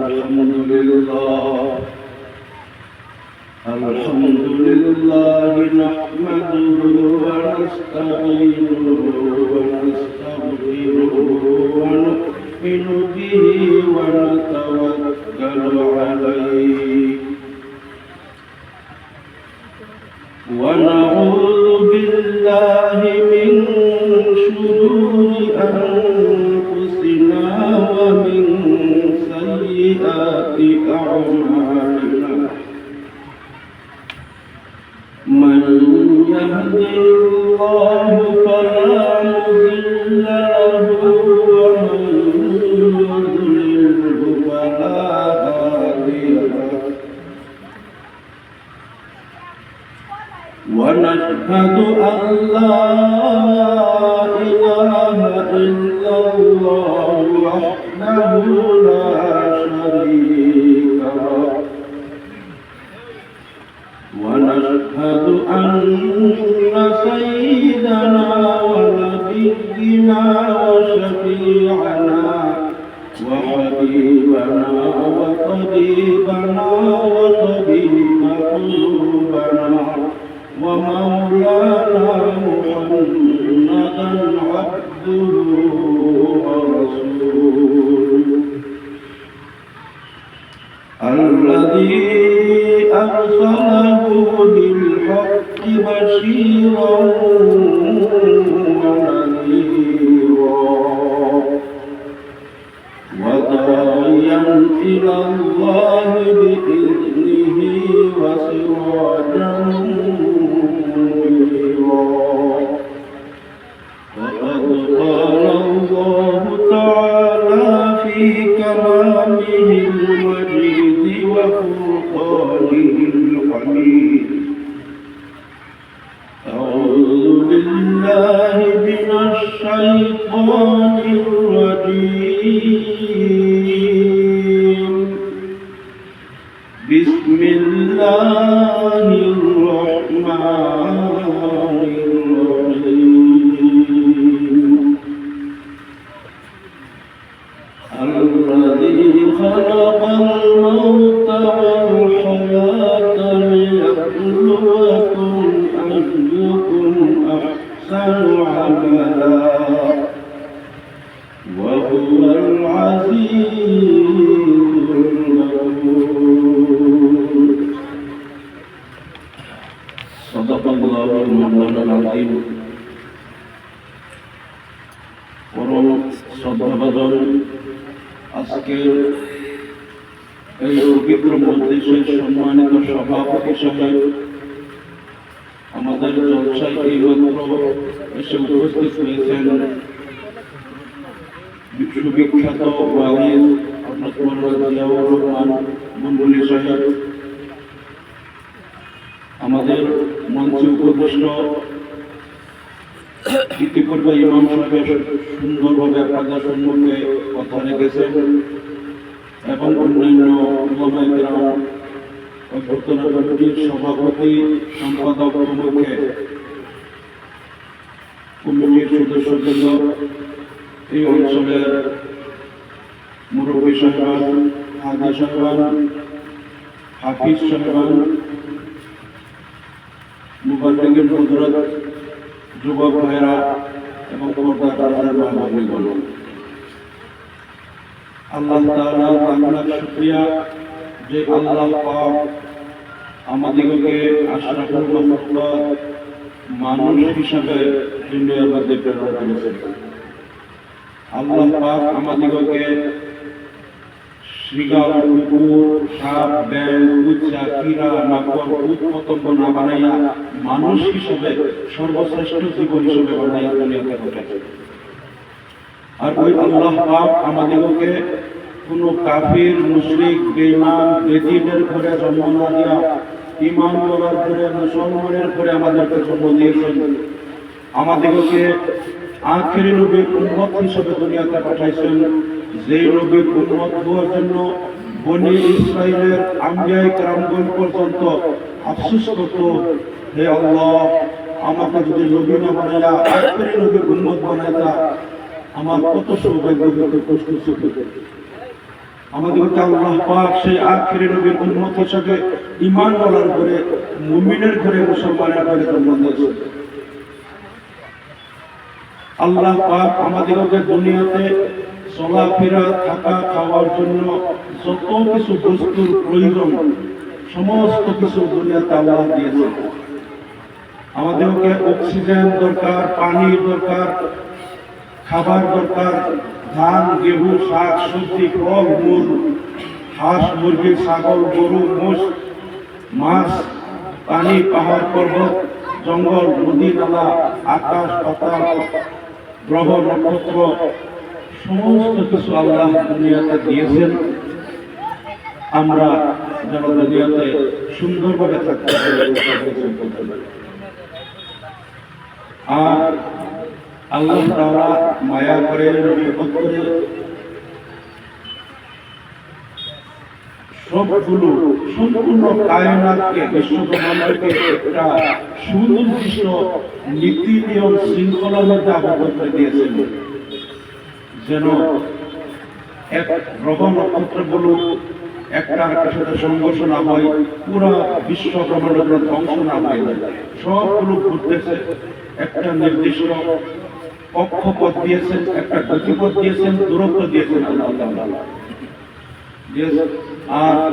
الحمد لله نحمده ونستعينه ونستغفره ونؤمن به ونتوكل عليه ونعوذ بالله من شرور أنفسنا ومن سيئات أعمالنا من يهده الله فلا مضل له ومن يضلله فلا هادي له ونشهد أن لا إله إلا الله وحده لا شريك له ونشهد أن سيدنا ونبينا وشفيعنا وحبيبنا وطبيبنا وطبيب قلوبنا ومولانا محمدا عبده ورسوله الذي أرسله بالحق بشيرا ونذيرا وداعيا إلى الله بإذنه وسراجا منيرا وقد قال الله تعالى في كلامه المجيد وفرقانه الحميد أعوذ بالله من الشيطان الرجيم بسم الله الرحمن الرحيم الذي خلق الموت والحياة ليبلوكم أيكم أحسن عملا وهو العزيز الغفور صدق الله المولى العظيم পরম শ্রদ্ধাভাজন আজকের এই পবিত্র মজলিসের সম্মানিত সভাপতি সাহেব আমাদের জলসায় এইমাত্র এসে উপস্থিত হয়েছেন বিশ্ববিখ্যাত ওয়াইজ হযরত মাওলানা জিয়াউর রহমান মন্ডলী সাহেব, আমাদের মঞ্চে উপবিষ্ট ইতিপূর্বে ইমাম সাহেব সুন্দরভাবে আপনাদের সম্মুখে কথা রেখেছেন এবং অন্যান্য উলামায়ে কেরাম অভ্যর্থনা কমিটির সভাপতি সম্পাদক প্রমুখে কমিটির সদস্যবৃন্দ, এই অঞ্চলের মুরব্বী সাহেবান, হাজি সাহেবান, হাফিজ সাহেবান, মুবাল্লিগিন হযরত, যুবক ভাইরা এবং পর্দার মা-বোনেরা, আল্লাহ তাআলা আপনার শুকরিয়া যে আল্লাহ পাক আমাদেরকে আশরাফুল মাখলুকাত মানুষ হিসাবে দুনিয়ার মধ্যে প্রেরণ করেছেন। আল্লাহ পাক আমাদেরকে শৃগাল, কুকুর, সাপ, ব্যাঙ, উচ্চা, কীড়া, মাকড়, কীট-পতঙ্গ না বানাইয়া মানুষ হিসেবে সর্বশ্রেষ্ঠ জীবন হিসেবে বানাইয়া দুনিয়াতে পাঠাইছেন। আর ওই আল্লাহ পাক আমাদেরকে কোনো কাফির, মুশরিক, বেঈমান, বেদীনের ঘরে জন্ম না দিয়া ঈমান করার ঘরে, মুসলমানের ঘরে আমাদেরকে জন্ম দিয়েছেন। আমাদেরকে আখিরি নবীর উম্মত হিসেবে দুনিয়াতে পাঠাইছেন, যেই নবীর উম্মত হওয়ার জন্য বনি ইসরাইলের আম্বিয়ায়ে কেরামগণ পর্যন্ত আফসোস করত, হে আল্লাহ, আমাকে যদি নবী না বানাইয়া আখিরি নবীর উম্মত বানাইতা, আমার কত সৌভাগ্য হতো, কষ্ট ছিল। আমাদেরকে আল্লাহ পাক সেই আখিরের নবীর উম্মত হিসেবে ঈমান ওয়ালার ঘরে, মুমিনের ঘরে, মুসলমানের ঘরে জন্ম দিয়েছেন। আল্লাহ পাক আমাদেরকে দুনিয়াতে চলাফেরা, থাকা, খাওয়ার জন্য যত কিছু বস্তুর প্রয়োজন সমস্ত কিছু দুনিয়াতে আল্লাহ দিয়েছেন। আমাদেরকে অক্সিজেন দরকার, পানির দরকার, খাবার দরকার, ধান, গেহু, শাক সবজি, ফল মূল, হাঁস মুরগি, ছাগল, গরু, মোষ, মাছ, পানি, পাহাড়, পর্বত, জঙ্গল, নদী, নালা, আকাশ, পাতাল, গ্রহ, নক্ষত্র সমস্ত কিছু আল্লাহ দুনিয়াতে দিয়েছেন। আমরা যেন দুনিয়াতে সুন্দরভাবে থাকতে পারি। আর আল্লাহ তাআলা মায়া করে, রহমত করে সবগুলো সম্পূর্ণ কায়নাতকে, বিশ্বব্রহ্মাণ্ডকে একটা সুনির্দিষ্ট নীতি নিয়ম শৃঙ্খলার মধ্যে আবদ্ধ করে দিয়েছেন, যেন এক গ্রহ নক্ষত্রগুলো একটা আরেকটার সাথে সংঘর্ষ না হয়, পুরো বিশ্ব ব্রহ্মাণ্ডের ধ্বংস না হয়। সবগুলো ঘুরতেছে, একটা নির্দিষ্ট কক্ষপথ দিয়েছেন, একটা গতিপথ দিয়েছেন, দূরত্ব দিয়েছেন আল্লাহ তাআলা। আর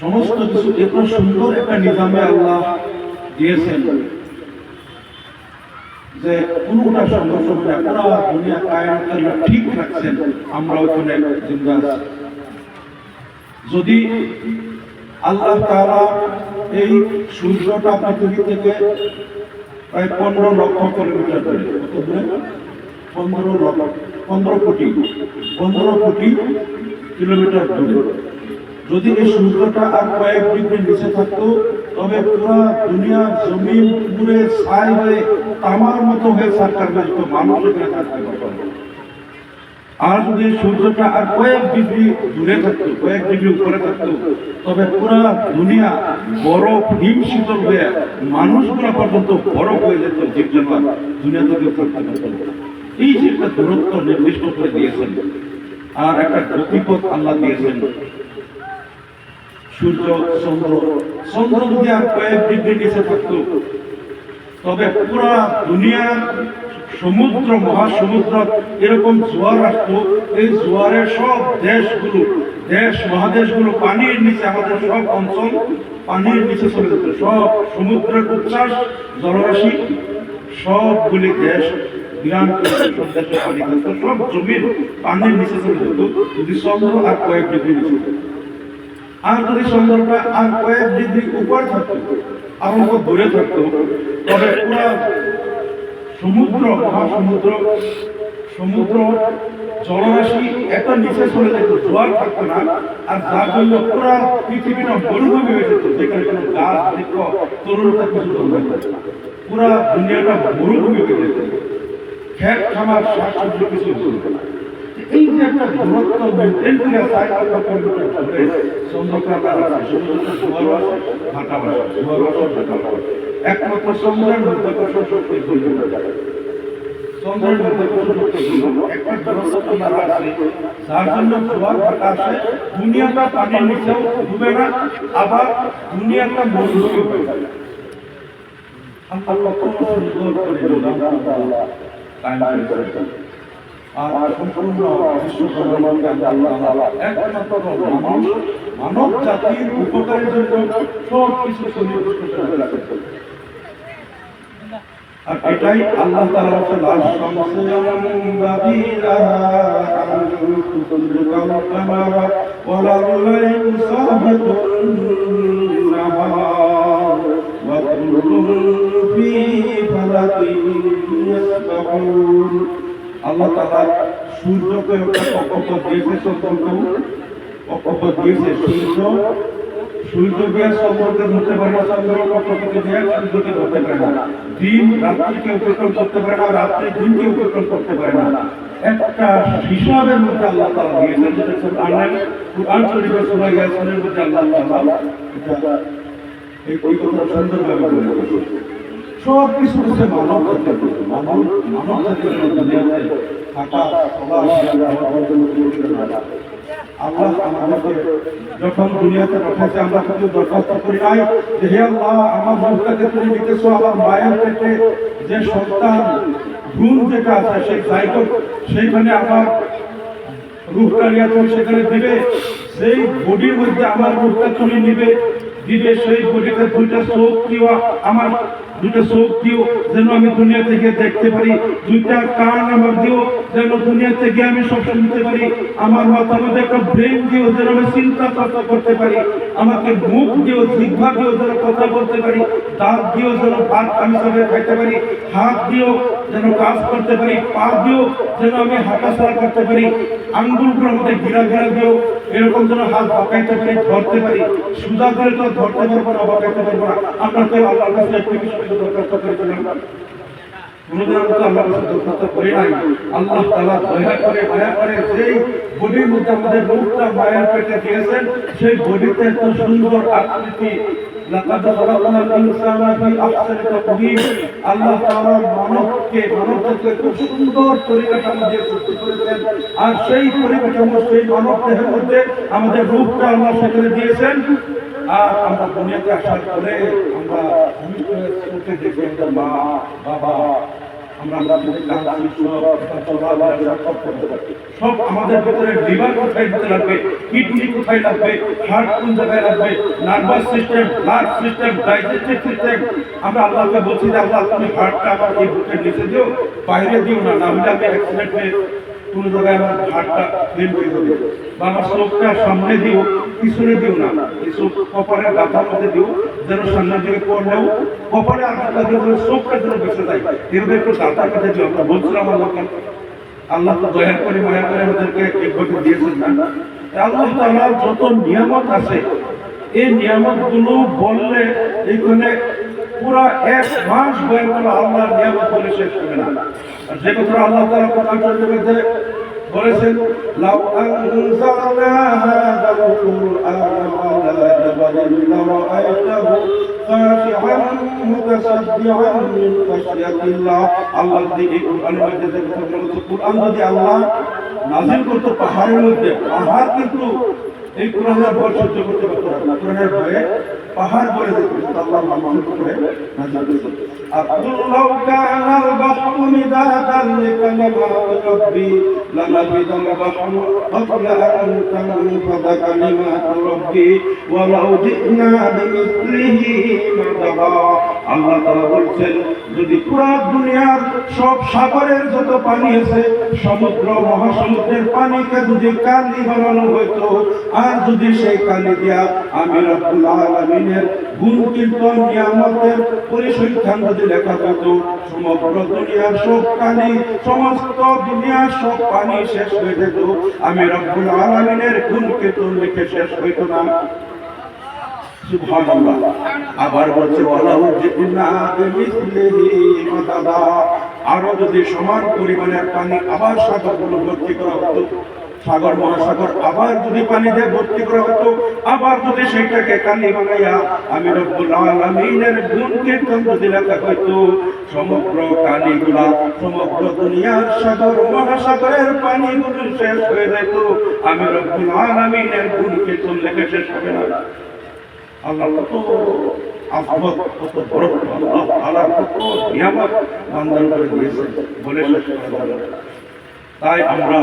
সমস্ত কিছু এত সুন্দর একটা নিজামে আল্লাহ দিয়েছেন যে কোনটা সংঘর্ষ করে পুরো দুনিয়া কায়নাত ঠিক রাখছেন। আমরা ওখানে জিন্দা আছি। যদি আল্লাহ তাআলা এই সূর্যটা পৃথিবী থেকে প্রায় 15 লক্ষ কিলোমিটার দূরে, কত দূরে? 15 কোটি কিলোমিটার দূরে। যদি এই সূর্যটা আর কয়েক ডিগ্রি নিচে থাকতো, তবে পুরো দুনিয়া জমিন পুরে ছাই হয়ে তামার মতো হয়ে সার্কার ব্যস্ত মানুষ এখানে থাকতে পারত। আর যদি সূর্যটা আর কয়েক ডিগ্রি দূরে থাকতো, কয়েক ডিগ্রি উপরে থাকতো, তবে পুরো দুনিয়া বরফ, হিম শীতল হয়ে মানুষগুলো পর্যন্ত বরফ হয়ে যেত, জীবজন্তু দুনিয়াতে কেউ থাকতে পারত। এই যে একটা দূরত্ব নির্দিষ্ট করে দিয়েছেন আর একটা গতিপথ আল্লাহ দিয়েছেন। সূর্য, চন্দ্র যদি আর কয়েক ডিগ্রি নিচে থাকতো, তবে পুরা দুনিয়ার সমুদ্র, মহাসমুদ্র এরকম জোয়ার আসতো। এই জোয়ারের সব মহাদেশগুলো পানির নিচে, আমাদের সব অঞ্চল পানির নিচে চলে যেত। সব সমুদ্রের উচ্ছ্বাস, জলরাশি সবগুলি দেশ, বিরাট দেশের পানি থাকতো, সব জমির পানির নিচে চলে যেত যদি চন্দ্র আর কয়েক ডিগ্রি নিচে থাকতো। আর যদি চন্দ্রটা আর কয়েক ডিগ্রি উপরে থাকতো, আরো দূরে থাকতো, তবে পুরো সমুদ্র, সমুদ্র জলরাশি এত নিচে চলে যেত, জোয়ার থাকতো না। আর যার জন্য পুরো পৃথিবীটা মরুভূমি হয়ে যেত, যেখানে কোনো গাছ, বৃক্ষ, তরুণতা কিছু জন্মাতো না। পুরো দুনিয়াটা মরুভূমি হয়ে যেত, খেত খামার, শাকসবজি কিছু চলতো না। এই যে একটা দূরত্ব মেনটেন করে একমাত্র চন্দ্রের মধ্যাকর্ষণ শক্তি একটা দূরত্ব আছে, যার জন্য জোয়ার ভাটা আসে, দুনিয়াটা পানির নিচেও ডুবে না, আবার দুনিয়াটা মরুভূমি হয়ে যায়। আল্লাহ কত সুন্দর করে আর সম্পূর্ণ বিশ্বব্রহ্মাণ্ডকে আল্লাহ একমাত্র মানব জাতির উপকারের জন্য সব কিছু সুনির্দিষ্ট করে রাখেছেন। আর এটাই আল্লাহ তাআলা লাশ সংসয়ম বাবিলাহা তুদরুকাল কামারা ওয়ালাল লাইলু সাবিকুন নাহার ওয়া কুল্লুন ফি ফালাকিন ইয়াসবাহুন। আল্লাহ তাআলা সূর্যকে একটা কক্ষপথ দিয়েছে, চন্দ্রকেও কক্ষপথ দিয়েছে। সূর্য দিয়ে চন্দ্রকে ধরতে পারে না, চন্দ্র কক্ষপথে দিয়ে সূর্যকে ধরতে পারে না। দিন রাত্রিকে অতিক্রম করতে পারে না, রাত্রি দিনকে অতিক্রম করতে পারে না। একটা হিসাবের মধ্যে আল্লাহ তাআলা দিয়েছেন, যেটা কুরআন শরীফের সূরা ইয়াসিনের মধ্যে আল্লাহ তাআলা এই কথা সুন্দরভাবে বলেছেন। সব কিছু হচ্ছে মানব জাতির দুনিয়াতে থাকা আল্লাহ আমাদেরকে যখন দুনিয়াতে পাঠাচ্ছে আমরা কিন্তু দরখাস্ত করি নাই যে হে আল্লাহ আমার রূহটাকে তুমি নিতেছো আমার মায়ের পেটে যে সন্তান ভ্রূণ যেটা আছে সেই জায়গা সেইখানে আমার রূহটা নিয়ে তুমি সেখানে দিবে সেই বডির মধ্যে আমার রূহটা তুমি নিবে দিবে সেই বডিতে দুইটা চোখ দিও আমার দুইটা চোখ দিও যেন আমি দুনিয়া থেকে দেখতে পারি দুইটা কান আমার দিও যেন দুনিয়া থেকে আমি সব শুনতে পারি আমার মাথার মধ্যে একটা ব্রেন দিও যেন আমি চিন্তা চর্চা করতে পারি আমাকে মুখ দিও জিহ্বা দিও যেন কথা বলতে পারি দাঁত দিও যেন ভাত আমি সবাই খাইতে পারি হাত দিও যেন কাজ করতে পারি পা দিও যেন আমি হাঁটাচলা করতে পারি আঙ্গুলগুলোর মধ্যে ঘিরা ঘিরা দিও এরকম যেন হাত বাঁকাইতে পারি ধরতে পারি সুদা করে তো ধরতে পারবো না বাঁকাইতে পারবো না আমরা তো আল্লাহর কাছে একটু কিছু দরখাস্ত করেছিলাম আল্লাহ তাআলা দয়া করে মায়া করে সেই বডির মধ্যে আমাদের রূপটা মায়ের পেটে দিয়েছেন সেই বডিতে এত সুন্দর আকৃতি লাকাদ খালাকনাল ইনসানা ফি আহসানি তাকওয়িম আল্লাহ তাআলা মানবকে খুব সুন্দর পরিকাঠামো দিয়ে সৃষ্টি করেছেন আর সেই পরিকাঠামো সেই মানব দেহের মধ্যে আমাদের রূপটা আল্লাহ সেখানে দিয়েছেন আর আমরা দুনিয়াতে আসার পরে আমরা চোখে দেখি আমাদের মা বাবা সব আমাদের ভিতরে লিভার কোথায় দিতে লাগবে কিডনি কোথায় লাগবে হার্ট কোন জায়গায় লাগবে nervous system blood system digestive system আমরা আল্লাহকে বলছি যে আল্লাহ তুমি হার্টটা আমার এই বুকের নিচে দিও বাইরে দিও না না হলে আমি অ্যাক্সিডেন্ট হয়ে কোন জায়গায় আমার হার্টটা ফেল হয়ে যাবে বা আমার চোখটা সামনে দিও পিছনে দিও না এই চোখ কপালের গাঁথার মধ্যে দিও যেন সামনের দিকে পড়লেও কপালে আঘাত লাগলে চোখটা যেন বেঁচে যায় এভাবে একটু গাঁথার মধ্যে দিও আমরা বলছিলাম আল্লাহ তো দয়া করে মায়া করে আমাদেরকে এইভাবে দিয়েছেন না আল্লাহ তাআলার যত নিয়ামত আছে এই নিয়ামত গুলো বললে এইখানে পুরা এক মাস বয়ান করা আল্লাহর নিয়ামত বলে শেষ হবে না আর যে কথা আল্লাহ তাআলা কোরআনের মধ্যে বলেছেন লাউ আনজালনা হাযাল কুরআনা আলা জাবালিন লারাআইতাহু খাশিআন মুতাসাদ্দিআন মিন খাশিয়াতিল্লাহ আল্লাহ এই কোরআনের মধ্যে যে কথা বলেছে কোরআন যদি আল্লাহ নাযিল করত পাহাড়ের মধ্যে পাহাড় কিন্তু এই কোরআনের ভয় সহ্য করতে পারতো না কোরআনের ভয়ে পাহাড় বলে দিত আল্লাহ মানুষ করে নাযিল করতে আর আল্লাহ কানাল বাহরু মিদাদান লিকালিমাতি রাব্বি লানাফিদাল বাহরু ক্বাবলা আন তানফাদা কালিমাতু রাব্বি ওয়ালাউ জিনা বিমিসলিহি মাদাদা আল্লাহ তাআলা বলেন যদি পুরো দুনিয়ার সব সাগরের যত পানি আছে সমুদ্র মহাসমুদ্রের পানিকে যদি কালি বানানো হতো আর যদি সেই কালি দিয়া আমি রব্বুল আলামিনের গুণ কীর্তন নিয়ামতের পরিসংখ্যান যদি লেখা হতো সমগ্র দুনিয়ার সব পানি সমস্ত দুনিয়ার সব পানি শেষ হয়ে যেত আমি রব্বুল আলামিনের গুণ কীর্তন লিখে শেষ হইতো না সুবহানাল্লাহ আবার বলছে ওয়ালাহু জিনা বিমিসলিহি মাদাদা আরো যদি সমান পরিমাণের পানি আবার সাগরগুলো ভর্তি করা হতো সাগর মহাসাগর আবার যদি পানি দিয়ে ভর্তি করা হতো আবার যদি সেটাকে কালি বানাইয়া আমি রব্বুল আলামিনের গুণ কীর্তন যদি লেখা হইতো সমগ্র কালিগুলা সমগ্র দুনিয়ার সাগর মহাসাগরের পানিগুলো শেষ হয়ে যেত আমি রব্বুল আলামিনের গুণ কীর্তন লেখা শেষ হবে না আল্লাহ কত আফমত কত বড় আল্লাহ তাআলা কত নিয়ামত বান্দার উপরে দিয়েছেন বলে শেষ করা যাবে না তাই আমরা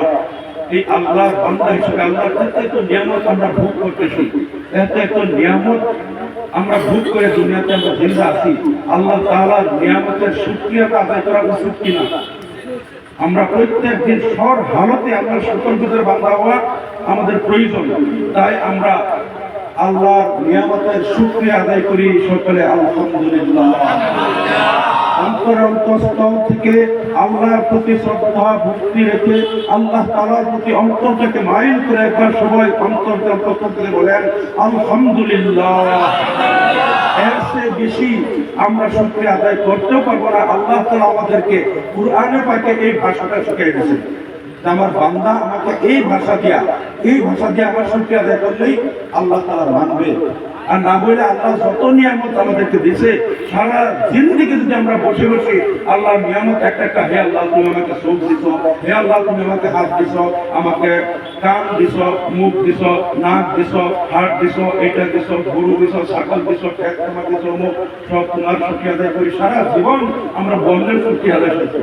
এই আল্লাহর বান্দা হিসেবে আল্লাহর এত নিয়ামত আমরা ভোগ করতেছি এত নিয়ামত আমরা ভোগ করে দুনিয়াতে আমরা জিন্দা আছি আল্লাহ তাআলার নিয়ামতের শুকরিয়াটা আদায় করা উচিত কিনা আমরা প্রত্যেক দিন সর হালতে আমরা শুকরগুজার বান্দা হওয়া আমাদের প্রয়োজন তাই আমরা আল্লাহর নিয়ামতের শুকরিয়া আদায় করি সকলে আলহামদুলিল্লাহ অন্তরস্থল থেকে আল্লাহর প্রতি শ্রদ্ধা ভক্তি রেখে আল্লাহ তাআলার প্রতি অন্তরটাকে মাইল করে একবার সবাই অন্তর থেকে বলেন আলহামদুলিল্লাহ এর চেয়ে বেশি আমরা শুকরিয়া আদায় করতেও পারবো না আল্লাহ তাআলা আমাদেরকে কুরআনে পাকে এই ভাষাটা শিখিয়ে দিয়েছেন আমার বান্দা আমাকে এই ভাষা দিয়া আমার শুকরিয়া আদায় করলেই আল্লাহ তাআলা মানবে আর না হইলে আল্লাহ যত নিয়ামত আমাদেরকে দিয়েছে সারা জিন্দিগি যদি আমরা বসে বসে আল্লাহ নিয়ামত একটা একটা, হে আল্লাহ তুমি আমাকে চোখ দিছ, হে আল্লাহ তুমি আমাকে হাত দিছ, আমাকে কান দিছ, মুখ দিছ, নাক দিছ, হাট দিছ, এটা দিছ, গরু দিছ, ছাগল দিছ, খেত খামার দিছ, মুখ সব তোমার শুকরিয়া আদায় করি। সারা জীবন আমরা বললেন শুকরিয়া আদায় করতে।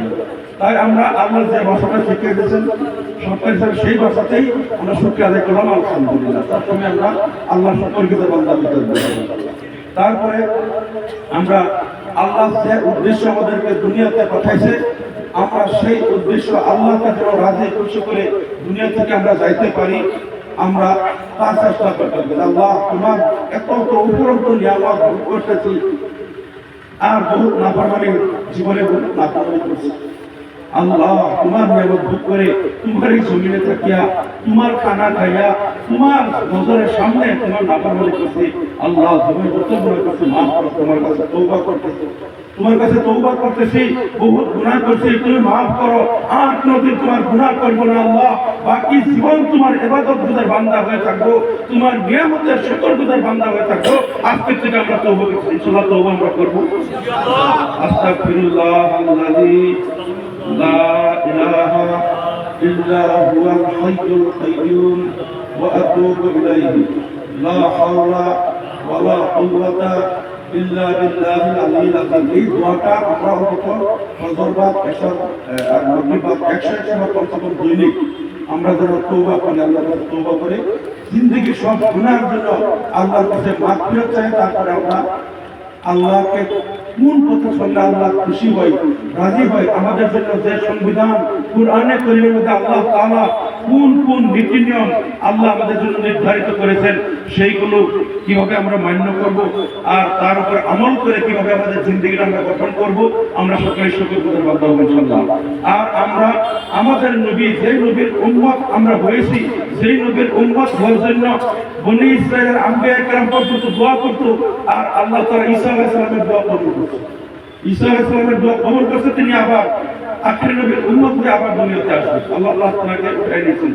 তাই আমরা আল্লাহ যে ভাষাটা শিখিয়ে দিয়েছেন সরকারি স্যার সেই ভাষাতেই আমরা শুকরিয়া আদায় করলাম আলহামদুলিল্লাহ। তার সঙ্গে আমরা আল্লাহ সম্পর্কিত বান্দা হতে পারি। তারপরে আমরা আল্লাহ যে উদ্দেশ্য আমাদেরকে দুনিয়াতে পাঠাইছে আমরা সেই উদ্দেশ্য আল্লাহকে যেন রাজি খুশি করে দুনিয়া থেকে আমরা যাইতে পারি, আমরা তার চেষ্টা করতে হবে। আল্লাহ তোমার এত উপরোক্ত নিয়ামত ভোগ করতেছি আর বহু নাফরমানি জীবনে বহু নাফরমানি করছি। আল্লাহ তোমার নিয়ামত ভোগ করে তোমার এই জমিনে থাকিয়া তোমার খানা খাইয়া তোমার নজরের সামনে তোমার নাফরমানি করছি। আল্লাহ তুমি তোমার কাছে মাফ করো, তোমার কাছে তওবা করতেছি, তোমার কাছে তওবা করতেছি, বহুত গুনাহ করছি, তুমি মাফ করো, আর কোনদিন তোমার গুনাহ করব না। আল্লাহ বাকি জীবন তোমার ইবাদতগুজার বান্দা হয়ে থাকবো, তোমার নিয়ামতের শুকরগুজার বান্দা হয়ে থাকবো। আজকে থেকে আমরা তওবা করছি, ইনশাআল্লাহ তওবা আমরা করব। আস্তাগফিরুল্লাহ আল্লাযী লা ইলাহা ইল্লা হুয়াল হাইয়ুল কাইয়্যুম ওয়া আতুবু ইলাইহি লা হাওলা ওয়া লা কুওয়াতা ইল্লা বিল্লাহিল আলিয়্যিল আযীম। এই দোয়াটা আমরা অন্তত ফজরবাদ এশার আর মাগরিবাদ 101 বার কমসে দৈনিক আমরা যেন তওবা করি, আল্লাহর কাছে তওবা করে জিন্দেগির সব গুনাহের জন্য আল্লাহর কাছে মাগফিরাত চাই। তারপরে আমরা আল্লাহকে কোন কথা শুনলে আল্লাহ খুশি হয়, রাজি হয়, আমাদের জন্য যে সংবিধান কুরআনে কারীমের মধ্যে আল্লাহ তাআলা কোন কোন নীতি নিয়ম আল্লাহ আমাদের জন্য নির্ধারিত করেছেন সেইগুলো কিভাবে আমরা মান্য করব আর তার উপর আমল করে কিভাবে আমাদের জিন্দেগিটা আমরা গঠন করব, আমরা সকলে শুকরগুজার বান্দা হব ইনশাআল্লাহ। আর আমরা আমাদের নবী যে নবীর উম্মত আমরা হয়েছি সেই নবীর উম্মত হওয়ার জন্য বনী ইসরায়েলের আম্বিয়া কেরাম পর্যন্ত দোয়া করতো আর আল্লাহ তাআলা ঈসা আলাইহিস সালামের দোয়া কবুল করতেন। ঈসা আলাইহিস সালামের দোয়া কবুল করতে তিনি আবার আখির নবীর উম্মত হয়ে আবার দুনিয়াতে আসবেন, আল্লাহ তাআলাকে উঠাই নিয়েছেন।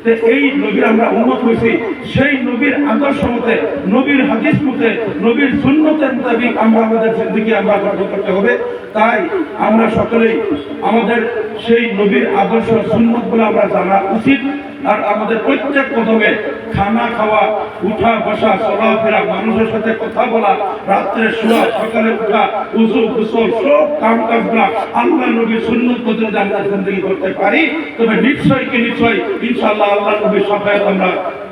তো এই নবীর আমরা উম্মত হয়েছি, সেই নবীর আদর্শ মতে, নবীর হাদিস মতে, নবীর সুন্নতের মোতাবেক আমরা আমাদের জিন্দেগি আমরা গঠন করতে হবে। তাই আমরা সকলেই আমাদের সেই নবীর আদর্শ সুন্নতগুলো আমরা জানা উচিত। আর আমাদের প্রত্যেক কদমে খানা খাওয়া, উঠা বসা, চলাফেরা, মানুষের সাথে কথা বলা, রাত্রে শোয়া, সকালে উঠা, উযু গোসল সব কাম কাজগুলা আল্লাহ নবীর সুন্নত মতে যদি আমরা জিন্দেগি করতে পারি তবে নিশ্চয় ইনশাআল্লাহ আল্লাহ নবীর শাফায়াত আমরা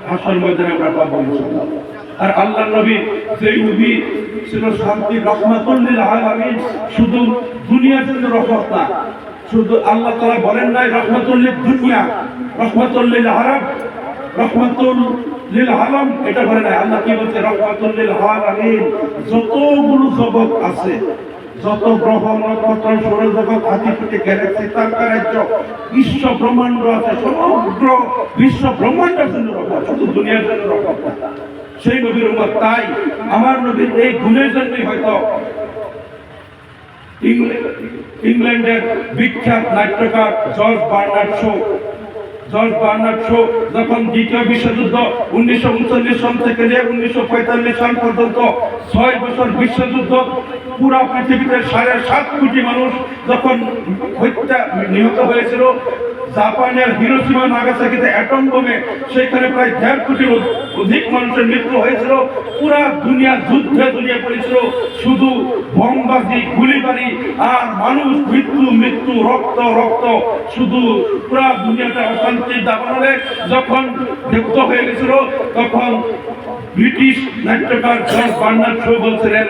হাসর ময়দানে আমরা পাবো ইনশাআল্লাহ। আর আল্লাহ নবী যেই নবী ছিল শান্তি রহমাতুল লিল আলামিন, শুধু দুনিয়ার জন্য রহমত না, শুধু আল্লাহ তাআলা বলেন নাই রহমাতুল লিদ দুনিয়া, রহমাতুল লিল আরব, রহমাতুল লিল আলম, এটা বলে নাই। আল্লাহ কি বলছে? রহমাতুল লিল আলামিন। যতগুলো জগৎ আছে, যত গ্রহ নক্ষত্র সৌরজগৎ হাতিপুটি গ্যালাক্সি তারকারাজ্য বিশ্ব ব্রহ্মাণ্ড আছে, সমগ্র বিশ্ব ব্রহ্মাণ্ডের জন্য রহমত, শুধু দুনিয়ার জন্য রহমত না। সেই নবীর উম্মত। তাই আমার নবীর এই গুণের জন্যই হয়তো ইংল্যান্ডের বিখ্যাত নাট্যকার জর্জ বার্নার্ড শো যখন দ্বিতীয় বিশ্বযুদ্ধ 1939 সাল থেকে 1945 সাল পর্যন্ত 6 বছর বিশ্বযুদ্ধ পুরা পৃথিবীতে 7.5 কোটি মানুষ যখন নিহত হয়েছিল, জাপানের হিরোশিমা নাগাসাকিতে অ্যাটম বোমে সেখানে প্রায় 1.5 কোটির অধিক মানুষের মৃত্যু হয়েছিল। পুরা দুনিয়া যুদ্ধে দুনিয়া পড়েছিল, শুধু বোমবাজি, গুলিবাড়ি আর মানুষ মৃত্যু, রক্ত, শুধু পুরা দুনিয়াতে অশান্তির দাবানলে যখন ব্যক্ত হয়ে গেছিল, তখন ব্রিটিশ নাট্যকার জর্জ বার্নার্ড শো বলছিলেন,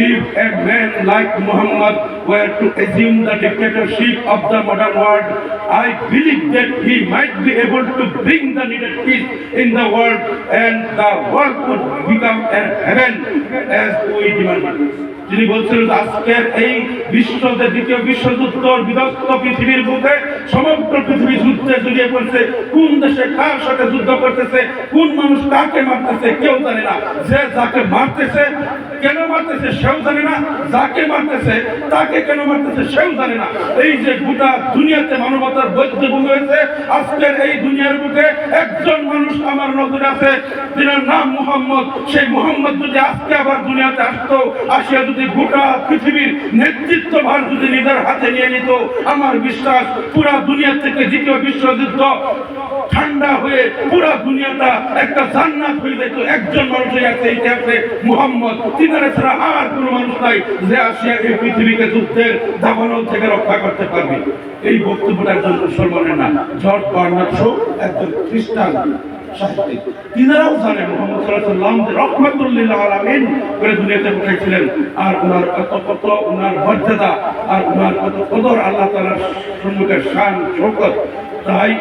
if a man like Muhammad were to assume the dictatorship of the modern world, I believe that he might be able to bring the needed peace in the world and the world would become a heaven as we demand. তিনি বলছিলেন আজকের এই বিশ্বতে দ্বিতীয় বিশ্বযুদ্ধ বিধ্বস্ত পৃথিবীর বুকে সমগ্র পৃথিবী যুদ্ধে জড়িয়ে পড়ছে। কোন দেশে কার সাথে যুদ্ধ করতেছে, কোন মানুষ কাকে মারতেছে কেউ জানে না, যে যাকে মারতেছে কেন মারতেছে সেও জানে না, যাকে মারতেছে তাকে কেন মারতেছে সেও জানে না। এই যে গোটা দুনিয়াতে মানবতার বৈধভূমি হয়েছে, আজকের এই দুনিয়ার বুকে একজন মানুষ আমার নজরে আছে, যার নাম মুহাম্মদ। সেই মুহাম্মদ যদি আজকে আবার দুনিয়াতে আসতো, আসিয়া যদি গোটা পৃথিবীর নেতৃত্বভার যদি নিজের হাতে নিয়ে নিত, আমার বিশ্বাস পুরা দুনিয়া থেকে দ্বিতীয় বিশ্বযুদ্ধ ঠান্ডা হয়ে পুরা দুনিয়াটা একটা জান্নাত হয়ে যেত। একজন মানুষই আছে ইতিহাসে, মুহাম্মদ। তিনারে ছাড়া আর কোনো মানুষ নাই যে আসিয়া এই পৃথিবীকে যুদ্ধের দাবানল থেকে রক্ষা করতে পারবে। এই বক্তব্যটা একজন মুসলমানের না, জর্জ বার্নার্ড শো একজন খ্রিস্টান সাহিত্যিক, তিনারাও জানেন মুহাম্মদ সাল্লাল্লাহু আলাইহি ওয়াসাল্লাম যে রাহমাতুল লিল আলামিন করে দুনিয়াতে পাঠিয়েছিলেন, আর ওনার কত ওনার মর্যাদা আর ওনার কত কদর আল্লাহ তাআলার সম্মুখে শান শওকত। তাই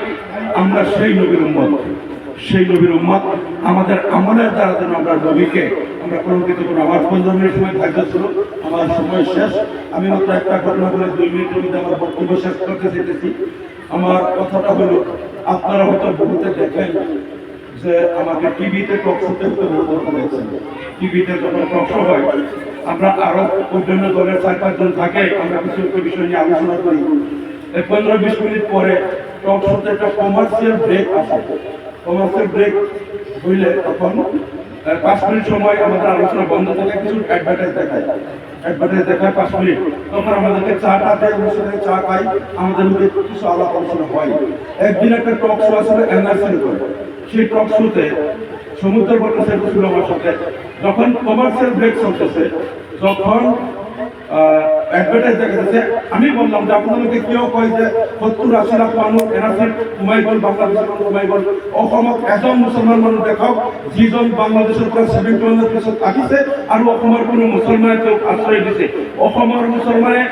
আমরা সেই নবীর উম্মত, সেই নবীর উম্মত। আমাদের আমলের দ্বারা যেন আমরা নবীকে আমরা কলঙ্কিত করব। আমার 15 মিনিট সময় থাকতে ছিল, আমার সময় শেষ। আমি মাত্র একটা ঘটনা বলে 2 মিনিটের মধ্যে আমার বক্তব্য শেষ করতে চেয়েছি। আমার কথাটা হলো, আপনারা হয়তো বহুতে দেখেন যে আমাকে টিভিতে টক শোতে হয়েছেন। টিভিতে যখন টক শো হয়, আমরা আরো অন্যান্য দলের 4-5 জন থাকে, আমরা কিছু একটা বিষয় নিয়ে আলোচনা করি। 15-20 মিনিট পরে টক শোতে একটা কমার্শিয়াল ব্রেক আসে। কমার্শিয়াল ব্রেক হইলে তখন 5 মিনিট সময় আমাদের আলোচনা বন্ধ থাকে, কিছু অ্যাডভার্টাইজ দেখায়। অ্যাডভার্টাইজ দেখায় 5 মিনিট, তখন আমাদেরকে চাটা দেয়, অনুষ্ঠানে চা খাই, আমাদের মধ্যে কিছু আলাপ আলোচনা হয়। একদিন একটা টক শো আসলে এনআরসির উপর, সেই টক শোতে সমুদ্র ভট্টাচার্য ছিল আমার সাথে। যখন কমার্শিয়াল ব্রেক চলতেছে, যখন অ্যাডভার্টাইজ দেখা যাচ্ছে, আমি বললাম যে আপনাদেরকে কেউ কয় যে 70-80 লাখ মানুষ এনআরসির ঘুমাই গল, বাংলাদেশের মানুষ ঘুমাই গল, অসমত এজন মুসলমান মানুষ দেখাও যিজন বাংলাদেশের পৰা 71% থাকিছে আৰু অসমৰ কোনো মুছলমানে তেওঁক আশ্ৰয় দিছে। অসমৰ মুছলমানে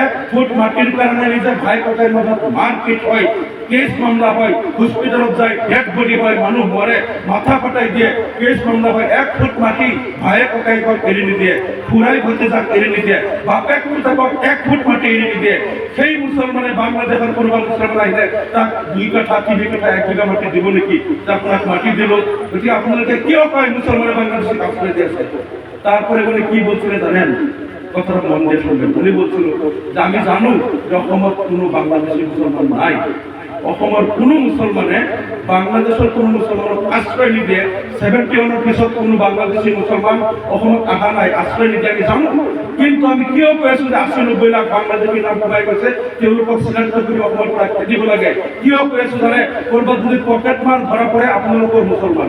1 ফুট মাটিৰ কাৰণে নিজে ভাই ককাইৰ মাজত মাৰপিট হয়, কেছ মামলা হয়, হস্পিটেলত যায়, ডেড বডি হয়, মানুহ মৰে, মাথা ফাটাই দিয়ে, কেছ মামলা হয়। 1 ফুট মাটি ভাইয়ে ককাইকক এৰি নিদিয়ে, খুৰাই ভতিজাক এৰি নিদিয়ে, বাপেক পুতেকক 1 ফুট মাটি এৰি নিদিয়ে। সেই মুছলমানে বাংলাদেশৰ কোনোবা মুছলমান আহিলে তাক 2 কাঠা 3 কাঠা 1 বিঘা মাটি দিব নেকি? আপোনাক মাটি দিল। গতিকে আপোনালোকে কিয় কয় মুছলমানে বাংলাদেশক আশ্রয় দিয়েছে? তারপরে উনি কি বলছিলেন জানেন? কথাটা মন দিয়ে শুনবেন। উনি বলছিল যে আমি জানো যে অসমত কোনো বাংলাদেশি মুসলমান নাই, অসমৰ কোনো মুছলমানে বাংলাদেশৰ কোনো মুছলমানক আশ্ৰয় নিদিয়ে। 71 পিছত কোনো বাংলাদেশী মুছলমান অসমত অহা নাই, আশ্ৰয় নিদিয়ে আমি জানো। কিন্তু আমি কিয় কৈ আছো যে 80-90 লাখ বাংলাদেশী নাম সোমাই গৈছে, তেওঁলোকক চিনাক্ত কৰি অসমৰ পৰা খেদিব লাগে? কিয় কৈ আছো জানে? ক'ৰবাত যদি পকেট মাৰ ধৰা পৰে আপোনালোকৰ মুছলমান,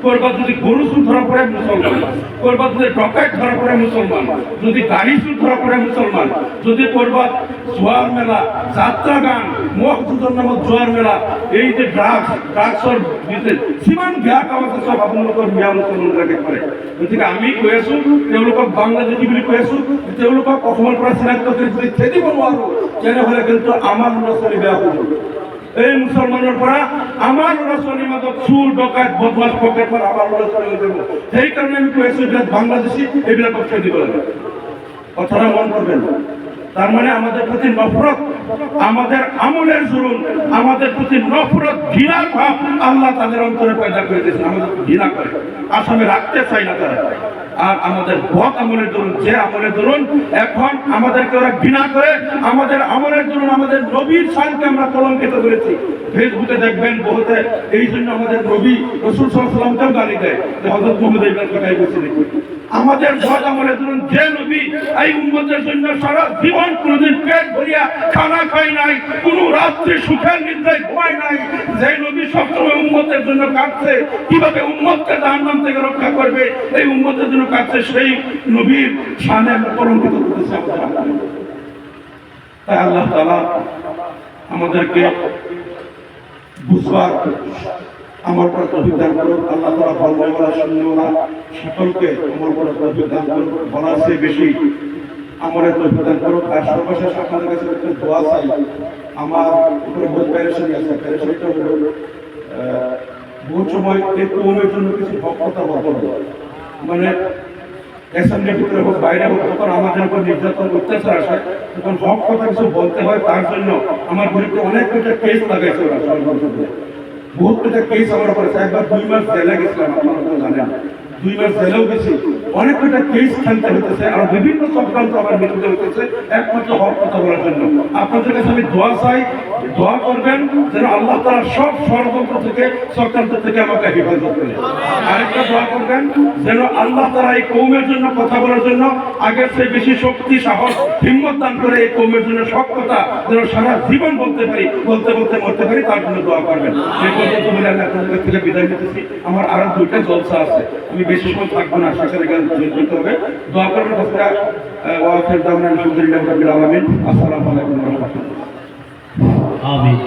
ক'ৰবাত যদি গৰু চুৰ ধৰা পৰে মুছলমান, ক'ৰবাত যদি ডকাইত ধৰা পৰে মুছলমান, যদি গাড়ী চুৰ ধৰা পৰে মুছলমান, যদি ক'ৰবাত জোৱাৰ মেলা, যাত্ৰা গান, মহজুদৰ নামত জোৱাৰ মেলা, এই যে ড্ৰাগছৰ বিজনেছ, যিমান বেয়া কাম আছে চব আপোনালোকৰ মিয়া মুছলমানবিলাকে কৰে। গতিকে আমি কৈ আছো, তেওঁলোকক বাংলাদেশী বুলি কৈ আছো, তেওঁলোকক অসমৰ পৰা চিনাক্ত কৰি যদি খেদিব নোৱাৰো, তেনেহ'লে কিন্তু আমাৰ ল'ৰা ছোৱালী বেয়া হ'ব। এই মুছলমানৰ পৰা আমাৰ ল'ৰা ছোৱালীৰ মাজত চুৰ ডকাইত বদমাছ পকেট মাৰ আমাৰ ল'ৰা ছোৱালী হৈ যাব। সেইকাৰণে আমি কৈ আছো এইবিলাক বাংলাদেশী, এইবিলাকক খেদিব লাগে। কথাটা মন করবেন। তার মানে আমাদের প্রতি নফরত, আমাদের আমলের জুলুম, আমাদের প্রতি নফরত, ঘৃণার ভাব আল্লাহ তাদের অন্তরে পয়দা করে দিয়েছেন। আমাদের ঘৃণা করে, আসামে রাখতে চাই না তারা। আর আমাদের বদ আমলের দরুন, যে আমলের দরুন এখন আমাদেরকে ওরা ঘৃণা করে, আমাদের আমলের দরুন আমাদের নবীর শানকে আমরা কলঙ্কিত করেছি। ফেসবুকে দেখবেন বহুতে এই জন্য আমাদের নবী রাসূল সাল্লাল্লাহু আলাইহি ওয়াসাল্লামকেও গালি দেয় যে হযরত মুহাম্মদ এইবার কোথায় গেছে নাকি। আমাদের বদ আমলের দরুন যে নবী এই উম্মতের জন্য সারা জীবন কোনোদিন পেট ভরিয়া খানা খায় নাই, কোনো রাত্রে সুখের নিদ্রায় ঘুমায় নাই, যে নবী সবসময় উম্মতের জন্য কাঁদছে, কিভাবে উম্মতকে জাহান্নাম থেকে রক্ষা করবে এই উম্মতের জন্য কাঁদছে, সেই নবীর শানে কলঙ্কিত করতেছে আমাদের। তাই আল্লাহ তাআলা আমাদেরকে বুঝবার আমার পর তৌফিক দান করুন। আল্লাহ তাআলা বলনেওয়ালা শুননেওয়ালা সকলকে আমার পর তৌফিক দান করুন। বলার চেয়ে বেশি আমলের তৌফিক দান করুন। আর সর্বশেষ আপনাদের কাছে একটা দোয়া চাই। আমার উপরে বহুত পেরেশানি আছে। পেরেশানিটা হলো বহুত সময় এই কওমের জন্য কিছু হক কথা বলতে হয়, মানে অ্যাসেম্বলির ভিতরে হোক বাইরে হোক, তখন আমাদের উপর নির্যাতন অত্যাচার আসে, তখন হক কথা কিছু বলতে হয়। তার জন্য আমার বিরুদ্ধে অনেক কটা কেস লাগাইছে ওরা ষড়যন্ত্র করে। বহুত কটা কেস আমার উপরে, একবার 2 মাস জেলে গেছিলাম, আপনারা তো জানেন, 2 মাস জেলেও গেছি, অনেক কটা কেস খেলতে হতেছে, আর বিভিন্ন চক্রান্ত আমার বিরুদ্ধে হতেছে একমাত্র হক কথা বলার জন্য। আপনাদের কাছে আমি দোয়া চাই, দোয়া করবেন যেন আল্লাহ তাআলা সব ষড়যন্ত্র থেকে, চক্রান্ত থেকে আমাকে হেফাজত করে। আরেকটা দোয়া করবেন যেন আল্লাহ তাআলা এই কওমের জন্য কথা বলার জন্য আগের চেয়ে বেশি শক্তি, সাহস, হিম্মত দান করে এই কওমের জন্য সব কথা যেন সারা জীবন বলতে পারি, বলতে বলতে মরতে পারি, তার জন্য দোয়া করবেন। এই পর্যন্ত বলে আমি আপনাদের কাছ থেকে বিদায় নিতেছি। আমার আরো 2টা জলসা আছে, আমি বেশি সময় থাকবো না, সেখানে যেতে হবে। দোয়া করবেন আপনারা। ওয়াফির দাওয়ানা আলহামদুলিল্লাহি রাব্বিল আলামিন। আসসালামু আলাইকুম ওয়া রাহমাতুল্লাহ। আমিন।